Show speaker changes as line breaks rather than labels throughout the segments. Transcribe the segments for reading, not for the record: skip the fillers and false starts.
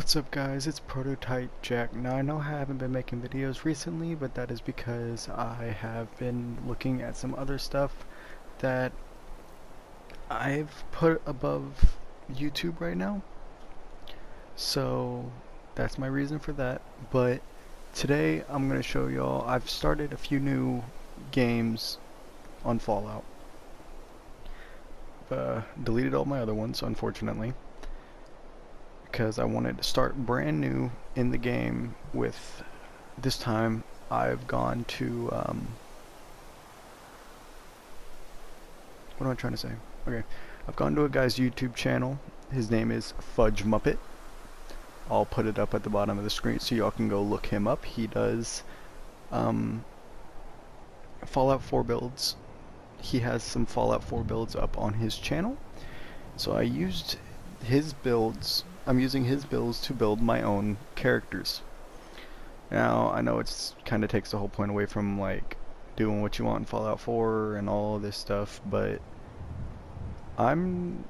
What's up guys, it's Prototype Jack. Now I know I haven't been making videos recently, but that is because I have been looking at some other stuff that I've put above YouTube right now. So that's my reason for that. But today I'm going to show y'all, I've started a few new games on Fallout. Deleted all my other ones, unfortunately, because I wanted to start brand new in the game with, this time I've gone to, what am I trying to say? Okay, I've gone to a guy's YouTube channel. His name is Fudge Muppet. I'll put it up at the bottom of the screen so y'all can go look him up. He does Fallout 4 builds. He has some Fallout 4 builds up on his channel. So I used his builds. I'm using his builds to build my own characters. Now, I know it's kind of takes the whole point away from like doing what you want in Fallout 4 and all of this stuff, but I'm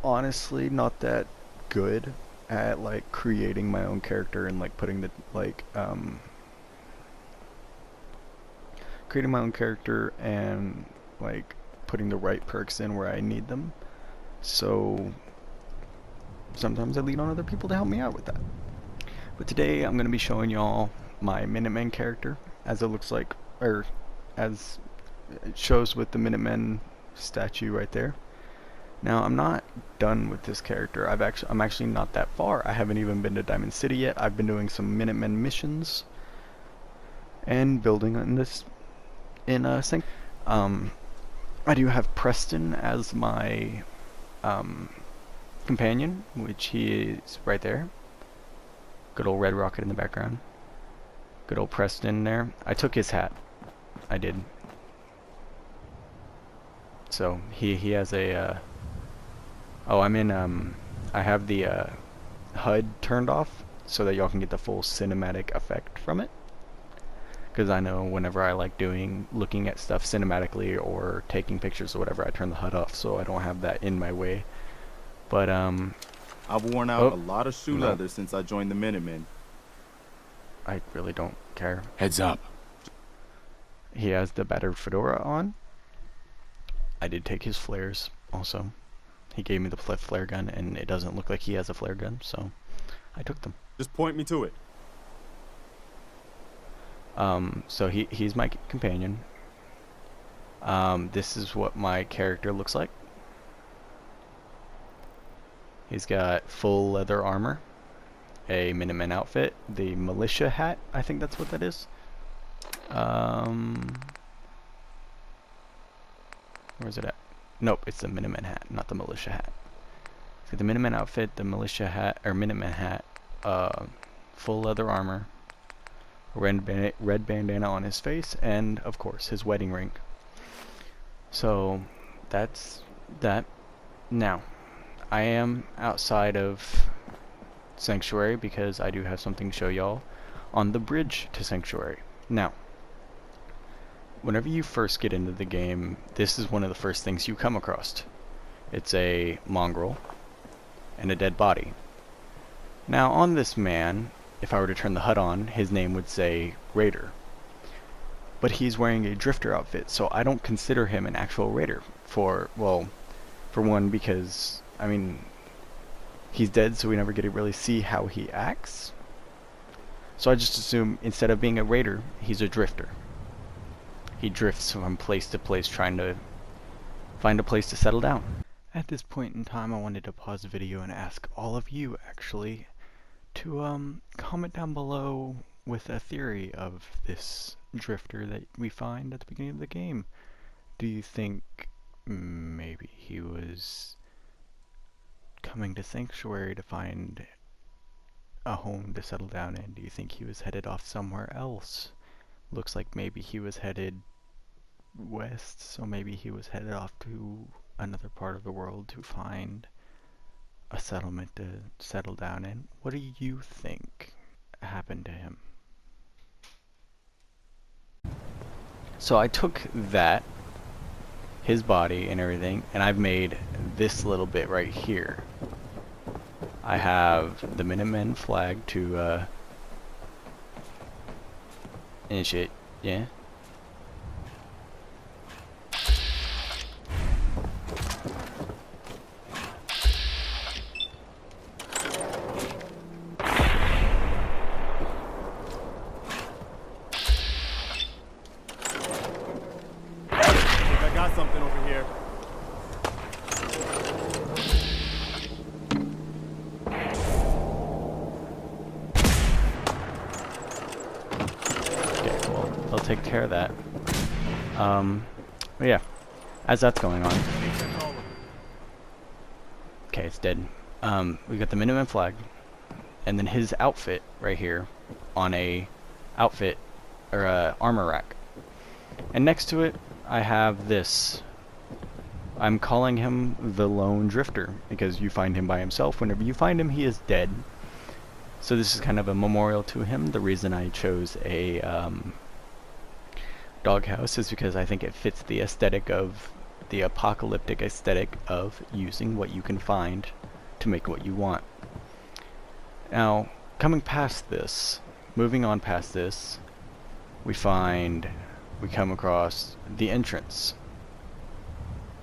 honestly not that good at like creating my own character and like putting the creating my own character and like putting the right perks in where I need them. So sometimes I lean on other people to help me out with that. But today I'm going to be showing y'all my Minuteman character as it looks like, or as it shows with the Minuteman statue right there. Now I'm not done with this character. I'm actually not that far. I haven't even been to Diamond City yet. I've been doing some Minutemen missions and building on this in sync. I do have Preston as my companion, which he is right there. Good old red rocket in the background. Good old Preston there. I took his hat. I did. So he has a oh, I'm in I have the HUD turned off so that y'all can get the full cinematic effect from it. Because I know whenever I like looking at stuff cinematically or taking pictures or whatever, I turn the HUD off so I don't have that in my way. But
I've worn out a lot of shoe leather since I joined the Minutemen.
I really don't care.
Heads up.
He has the battered fedora on. I did take his flares also. He gave me the flare gun, and it doesn't look like he has a flare gun, so I took them.
Just point me to it.
So he's my companion. This is what my character looks like. He's got full leather armor, a Minuteman outfit, the militia hat, I think that's what that is. Where's it at? Nope, it's the Minuteman hat, not the militia hat. So the Minuteman outfit, the militia hat, or Minuteman hat, full leather armor, red bandana on his face, and of course his wedding ring. So that's that. Now, I am outside of Sanctuary because I do have something to show y'all on the bridge to Sanctuary. Now, whenever you first get into the game, this is one of the first things you come across. It's a mongrel and a dead body. Now on this man, if I were to turn the HUD on, his name would say Raider. But he's wearing a drifter outfit, so I don't consider him an actual raider. For one, because, I mean, he's dead, so we never get to really see how he acts. So I just assume, instead of being a raider, he's a drifter. He drifts from place to place trying to find a place to settle down. At this point in time, I wanted to pause the video and ask all of you, actually, to comment down below with a theory of this drifter that we find at the beginning of the game. Do you think maybe he was coming to Sanctuary to find a home to settle down in? Do you think he was headed off somewhere else? Looks like maybe he was headed west, so maybe he was headed off to another part of the world to find a settlement to settle down in. What do you think happened to him? So I took that, his body and everything, and I've made this little bit right here. I have the Minutemen flag to initiate. Yeah.
I got something over here.
Okay, cool. They'll take care of that. But yeah, as that's going on. Okay, it's dead. We got the Minuteman flag, and then his outfit right here on a outfit or a armor rack. And next to it, I have this. I'm calling him the Lone Drifter because you find him by himself. Whenever you find him, he is dead. So this is kind of a memorial to him. The reason I chose a doghouse is because I think it fits the aesthetic of the apocalyptic aesthetic of using what you can find to make what you want. Now, coming past this, moving on past this, we come across the entrance.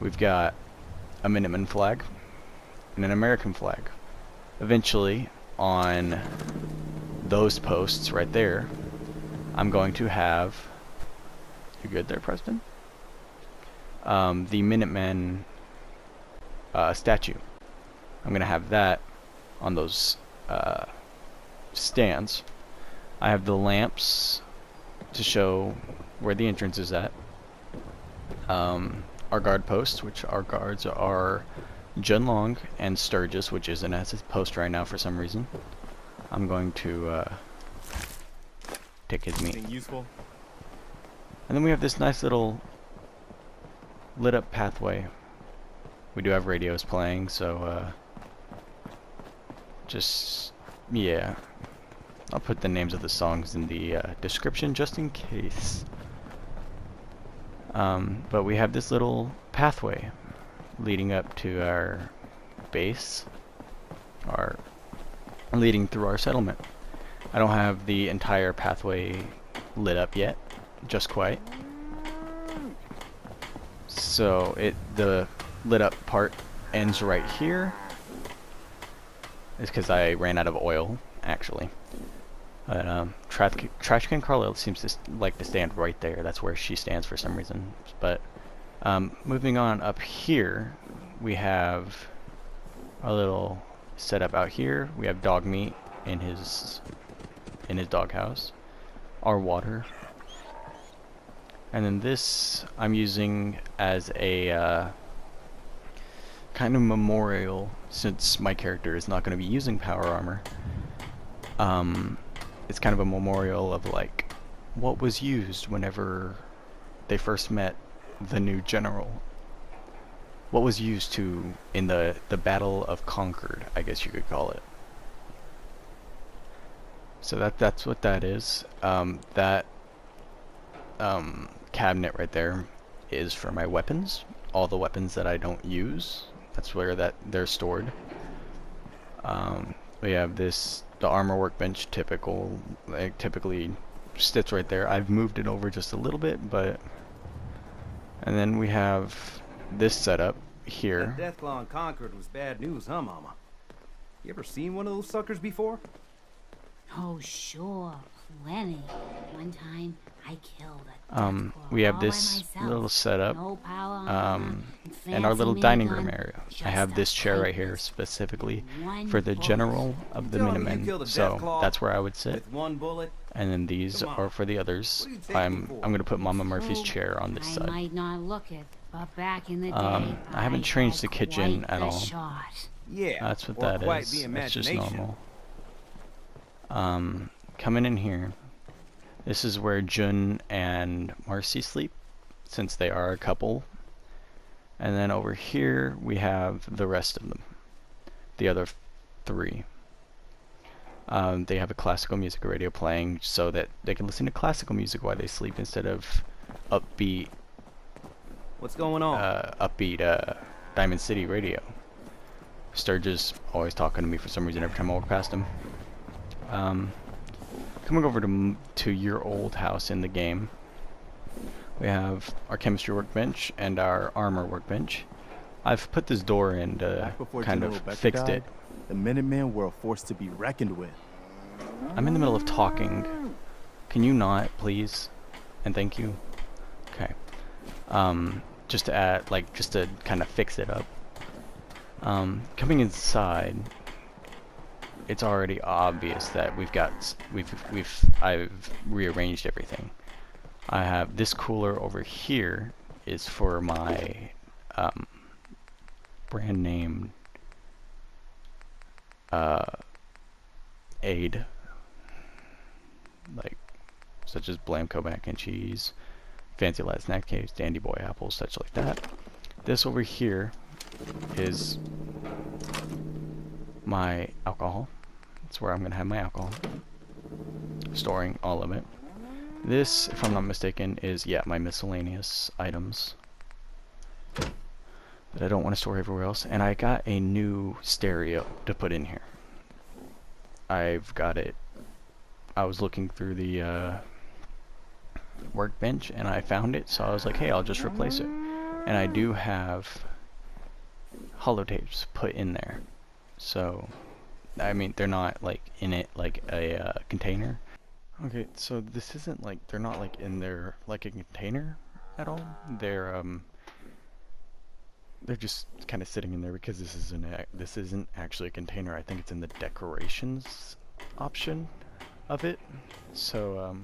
We've got a Minuteman flag and an American flag. Eventually, on those posts right there, I'm going to have... You good there, Preston? The Minuteman statue. I'm going to have that on those stands. I have the lamps to show where the entrance is at. Our guard posts, which our guards are Junlong and Sturgis, which isn't at his post right now for some reason. I'm going to take his meat.
Useful?
And then we have this nice little lit up pathway. We do have radios playing, so just, yeah. I'll put the names of the songs in the description just in case. But we have this little pathway leading up to our base, leading through our settlement. I don't have the entire pathway lit up yet, just quite. So the lit up part ends right here. It's because I ran out of oil, actually. But Trash Can Carlisle seems to like to stand right there. That's where she stands for some reason. But moving on up here, we have a little setup out here. We have dog meat in his doghouse. Our water. And then this I'm using as a kind of memorial, since my character is not going to be using power armor. It's kind of a memorial of like what was used whenever they first met the new general. What was used in the Battle of Concord, I guess you could call it. So that's what that is. That cabinet right there is for my weapons. All the weapons that I don't use, that's where they're stored. We have the armor workbench typically sits right there. I've moved it over just a little bit, and then we have this setup here.
That Deathclaw in Concord was bad news, huh, Mama? You ever seen one of those suckers before?
Oh, sure. Plenty. One time, I killed a
we have this little setup, and our little dining room area. I have this chair right here specifically for the general of the Minutemen, so that's where I would sit. And then these are for the others. I'm gonna put Mama Murphy's chair on this side.
I might not look it, but back in the day,
I haven't changed the kitchen at all.
Yeah,
that's what that is. It's just normal. Coming in here, this is where Jun and Marcy sleep, since they are a couple. And then over here we have the rest of them, the other three. They have a classical music radio playing so that they can listen to classical music while they sleep instead of upbeat.
What's going on?
Upbeat Diamond City radio. Sturgis always talking to me for some reason every time I walk past him. Coming over to your old house in the game, we have our chemistry workbench and our armor workbench. I've put this door in to
Back before
kind
General
of
Becker
fixed
died,
it.
the Minutemen were a force to be reckoned with.
I'm in the middle of talking. Can you not, please? And thank you. Okay. Just to add, like, just to kind of fix it up. Coming inside, it's already obvious that I've rearranged everything. I have this cooler over here is for my brand name aid, like such as Blamco mac and cheese, fancy lad snack cakes, dandy boy apples, such like that. This over here is my alcohol. That's where I'm gonna have my alcohol, storing all of it. This, if I'm not mistaken, is, yeah, my miscellaneous items that I don't want to store everywhere else. And I got a new stereo to put in here. I've got it. I was looking through the workbench and I found it, so I was like, hey, I'll just replace it. And I do have holotapes put in there. So, I mean, they're not like in it like a container. Okay, so this isn't like, they're not like in there like a container at all. They're just kind of sitting in there because this isn't actually a container. I think it's in the decorations option of it. So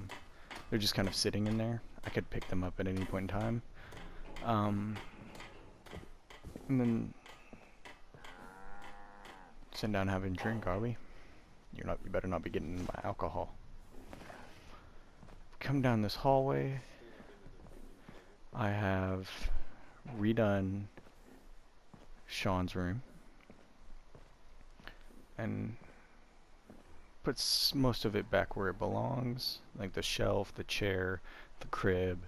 they're just kind of sitting in there. I could pick them up at any point in time. And then sit down and have a drink, are we? You better not be getting my alcohol. Come down this hallway. I have redone Sean's room and puts most of it back where it belongs, like the shelf, the chair, the crib,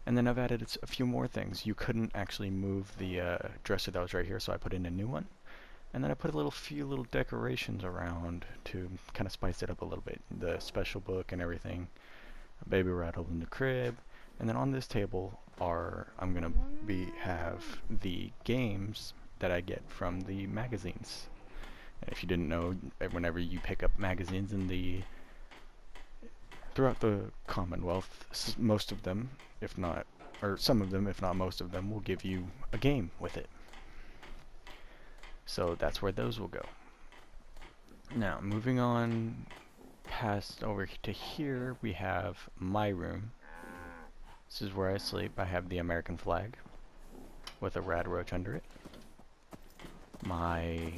and then I've added a few more things. You couldn't actually move the dresser that was right here, so I put in a new one, and then I put a few little decorations around to kind of spice it up a little bit. The special book and everything, a baby rattle in the crib, and then on this table I'm gonna have the games that I get from the magazines. If you didn't know, whenever you pick up magazines throughout the Commonwealth, most of them, if not, or some of them, if not most of them, will give you a game with it. So that's where those will go. Now, moving on past over to here, we have my room. This is where I sleep. I have the American flag with a rad roach under it. My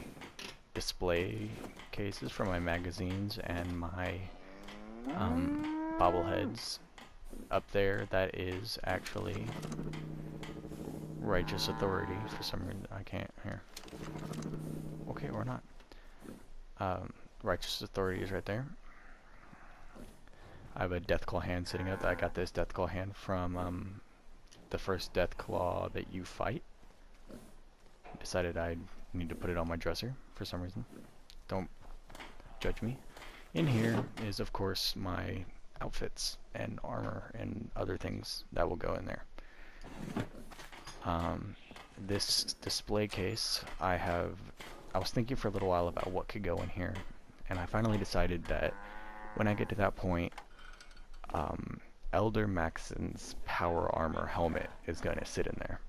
display cases for my magazines and my bobbleheads. Up there, that is actually Righteous Authority. For some reason, I can't hear. Okay, or not. Righteous Authority is right there. I have a Deathclaw hand sitting up. I got this Deathclaw hand from the first Deathclaw that you fight. Decided I need to put it on my dresser for some reason. Don't judge me. In here is, of course, my outfits and armor and other things that will go in there. This display case, I was thinking for a little while about what could go in here, and I finally decided that when I get to that point, Elder Maxon's power armor helmet is going to sit in there.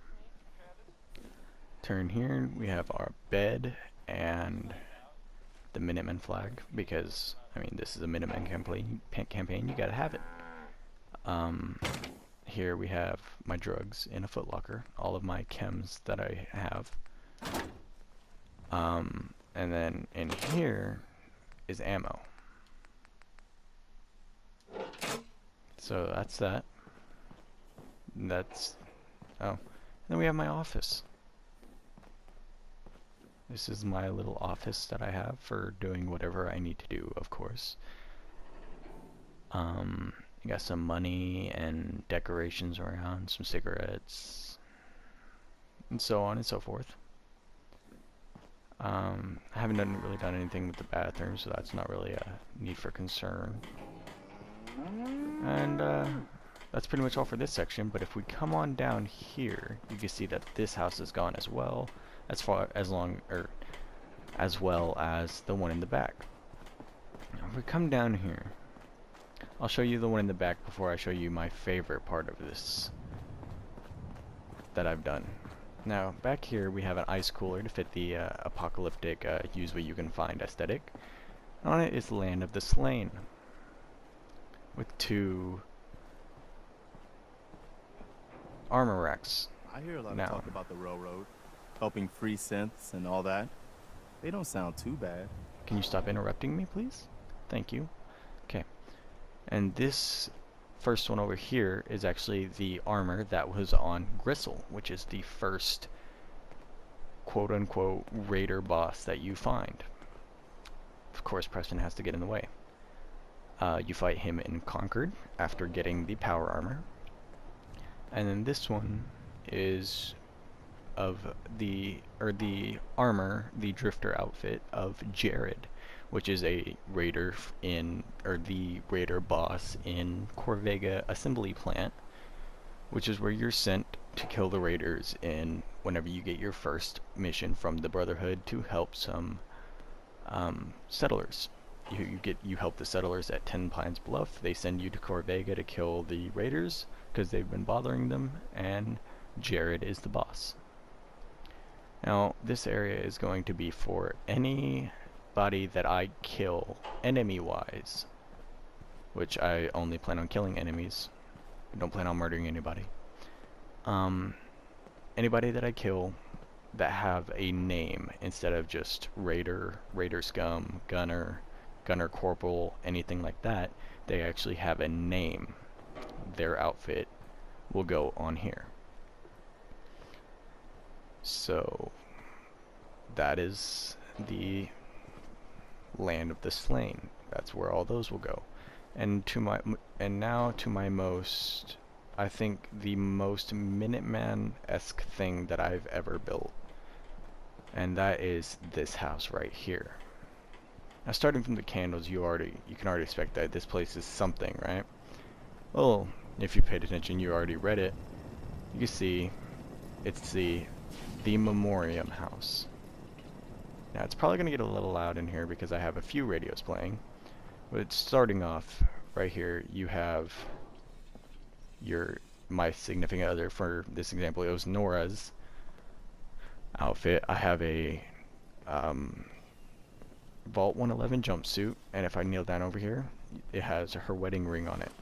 Turn here, we have our bed and the Minuteman flag, because, I mean, this is a Minuteman campaign, you gotta have it. Here we have my drugs in a footlocker, all of my chems that I have. And then in here is ammo. So that's that. Oh. And then we have my office. This is my little office that I have for doing whatever I need to do, of course. You got some money and decorations around, some cigarettes, and so on and so forth. I haven't really done anything with the bathroom, so that's not really a need for concern. And that's pretty much all for this section. But if we come on down here, you can see that this house is gone as well, as well as the one in the back. Now, if we come down here, I'll show you the one in the back before I show you my favorite part of this that I've done. Now, back here we have an ice cooler to fit the apocalyptic use what you can find aesthetic. On it is Land of the Slain, with 2 armor racks.
I hear a lot of talk about the railroad, helping free synths and all that. They don't sound too bad.
Can you stop interrupting me, please? Thank you. Okay. And this first one over here is actually the armor that was on Gristle, which is the first quote-unquote raider boss that you find. Of course, Preston has to get in the way. You fight him in Concord after getting the power armor. And then this one is of the armor, the drifter outfit of Jared, which is a raider the raider boss in Corvega Assembly Plant, which is where you're sent to kill the raiders whenever you get your first mission from the Brotherhood to help some settlers. You help the settlers at 10 Pines Bluff. They send you to Corvega to kill the raiders because they've been bothering them, and Jared is the boss. Now, this area is going to be for anybody that I kill enemy-wise, which I only plan on killing enemies. I don't plan on murdering anybody. Anybody that I kill that have a name instead of just Raider, Raider Scum, Gunner, Gunner Corporal, anything like that, they actually have a name. Their outfit will go on here. So that is the Land of the Slain. That's where all those will go. And now to my most, I think the most Minuteman-esque thing that I've ever built, and that is this house right here. Now, starting from the candles, you can already expect that this place is something, right? Well, if you paid attention, you already read it. You can see it's the Memoriam House. Now, it's probably going to get a little loud in here because I have a few radios playing. But starting off right here, you have my significant other. For this example, it was Nora's outfit. I have a Vault 111 jumpsuit, and if I kneel down over here, it has her wedding ring on it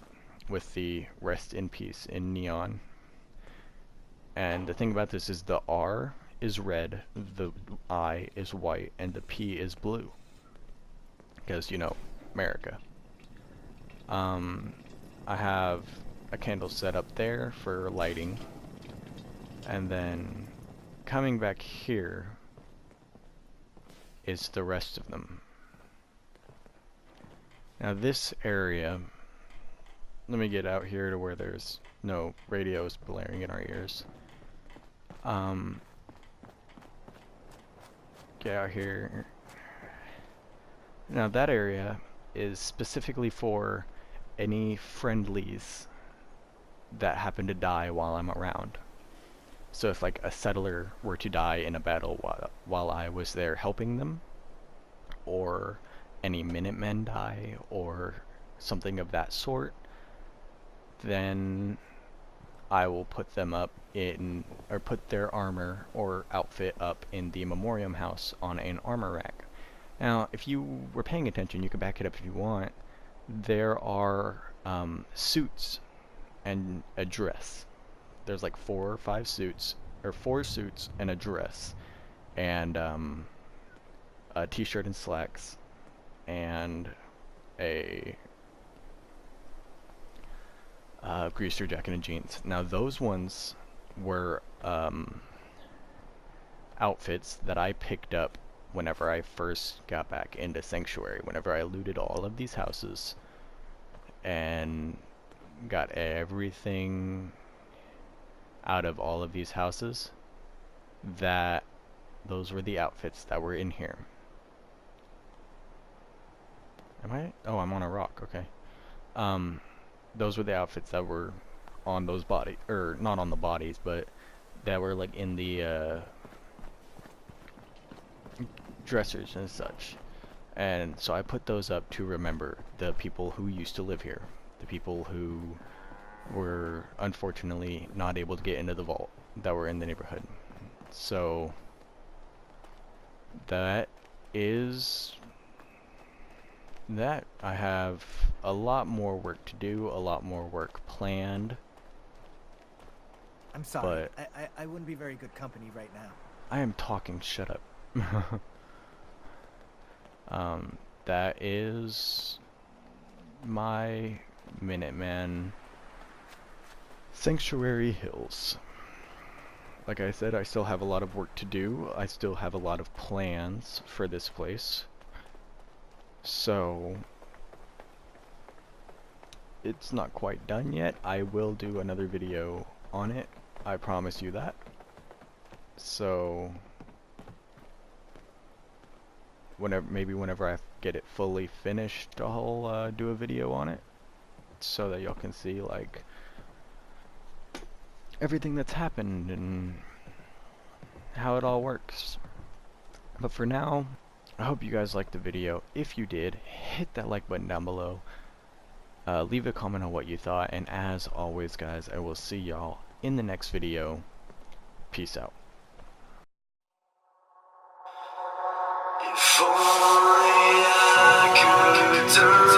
with the Rest in Peace in neon. And the thing about this is the R is red, the I is white, and the P is blue. Because, you know, America. I have a candle set up there for lighting. And then coming back here is the rest of them. Now this area, let me get out here to where there's no radios blaring in our ears. Get out here. Now that area is specifically for any friendlies that happen to die while I'm around. So if like a settler were to die in a battle while I was there helping them, or any Minutemen die, or something of that sort, then I will put them up in, or put their armor or outfit up in the Memoriam House on an armor rack. Now, if you were paying attention, you can back it up if you want. There are suits and a dress. There's like 4 or 5 suits, or 4 suits and a dress, and a t-shirt and slacks, and a greaser jacket and jeans. Now those ones were outfits that I picked up whenever I first got back into Sanctuary, whenever I looted all of these houses and got everything out of all of these houses that those were the outfits that were in here. Am I? Oh, I'm on a rock. Okay. Those were the outfits that were on those bodies, or not on the bodies, but that were like in the dressers and such. And so I put those up to remember the people who used to live here, the people who were unfortunately not able to get into the vault that were in the neighborhood. So that is that. I have a lot more work to do, a lot more work planned.
I'm sorry.
But
I wouldn't be very good company right now.
I am talking, shut up. That is my Minuteman Sanctuary Hills. Like I said, I still have a lot of work to do. I still have a lot of plans for this place. So it's not quite done yet. I will do another video on it. I promise you that. So whenever I get it fully finished, I'll do a video on it so that y'all can see like everything that's happened and how it all works. But for now, I hope you guys liked the video. If you did, hit that like button down below. Leave a comment on what you thought, and as always guys, I will see y'all in the next video. Peace out.
If only I could turn